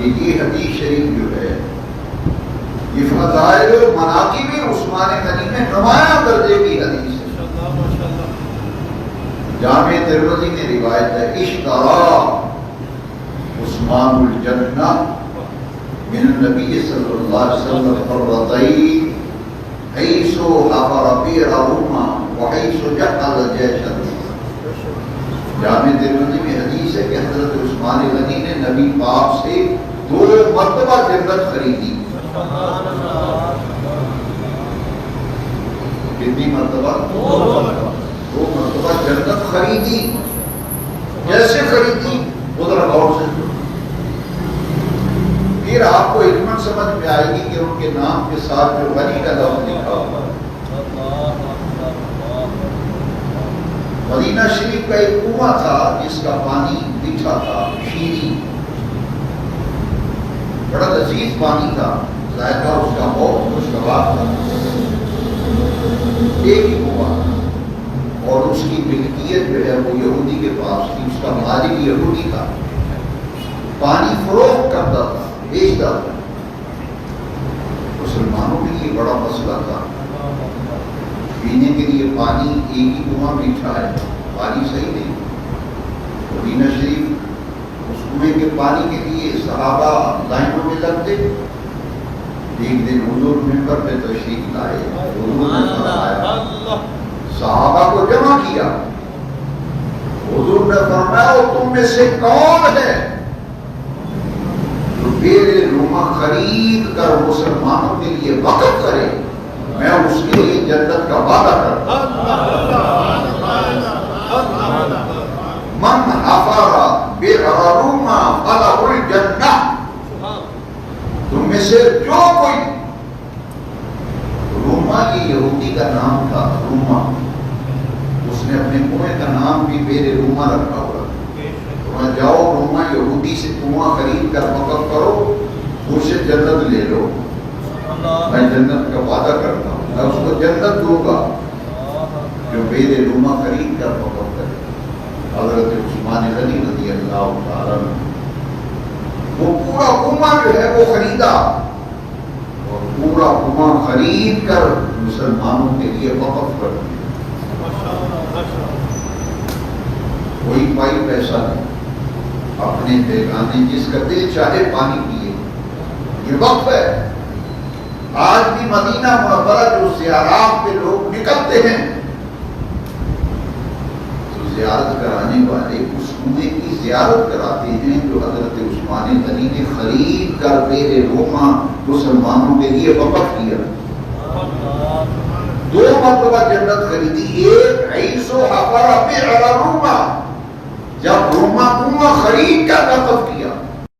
یہ حدیث شریف جو ہے یہ فضائل و مناقب عثمان غنی میں نمایاں درجے کی حدیث ہے. جامع ترمذی میں روایت ہے اشترا عثمان الجنہ من النبی صلی اللہ علیہ وسلم فرتین حیث حفر بئر روما وحیث جعل الجیش. جامع ترمذی میں حدیث ہے کہ حضرت عثمان غنی نے نبی پاک سے 2 مرتبہ جنت خریدی. کتنی مرتبہ؟ 2 مرتبہ جنت خریدی. کیسے خریدی وہ ذرا غور سے سنو. پھر آپ کو علماً سمجھ میں آئے گی کہ ان کے نام کے ساتھ جو غنی کا لفظ لکھا ہوا ہے. مدینہ شریف کا ایک کنواں تھا جس کا پانی میٹھا تھا، شیریں، بڑا لذیذ پانی تھا، ذائقہ اس کا بہت خوشگوار تھا. ایک ہی کنواں اور اس کی ملکیت جو ہے وہ یہودی کے پاس تھی. اس کا مالک یہودی تھا. پانی فروخت کرتا تھا، بیچتا تھا. مسلمانوں کے لیے بڑا مسئلہ تھا. پینے کے لیے پانی ایک ہی کنواں میٹھا ہے، پانی صحیح نہیں. مدینہ شریف اس کنویں کے پانی کے لیے صحابہ لائنوں میں لگتے. ایک دن حضور منبر پہ تشریف لائے. حضور نے فرمایا، صحابہ کو جمع کیا. حضور نے فرمایا تم میں سے کون ہے جو بئر روما خرید کر مسلمانوں کے لیے وقف کرے؟ میں اس کے لیے جنت کا وعدہ کرتا ہوں. من حفر بئر روما فلہ الجنہ. تم میں سے جو کوئی، روما یہ یہودی کا نام تھا، روما، اس نے اپنے کنویں کا نام بھی بئر روما رکھا ہوا. تم جاؤ روما یہودی سے کنواں خرید کر وقف کرو، اس سے جنت لے لو. میں جنت کا وعدہ کرتا ہوں، میں اس کو جنت دوں گا جو بئر روما خرید کر وقف کرے. حضرت عثمان غنی رضی اللہ تعالیٰ عنہ وہ پورا کنواں جو ہے وہ خریدا اور پورا کنواں خرید کر مسلمانوں کے لیے وقف کر دیا. کوئی پائی پیسہ نہیں، اپنے بیگانے جس کا دل چاہے پانی پیے. یہ وقف ہے. آج بھی مدینہ منورہ جو زیارات پہ لوگ نکلتے ہیں تو زیارت کرانے والے اس کنویں کی زیارت کراتے ہیں جو حضرت عثمان غنی نے خرید کر بئر روما مسلمانوں کے لیے وقف کیا. 2 مرتبہ جنت خریدی. ایک حیث حفر بئر روما، جب روما کنواں خرید کر وقف کیا.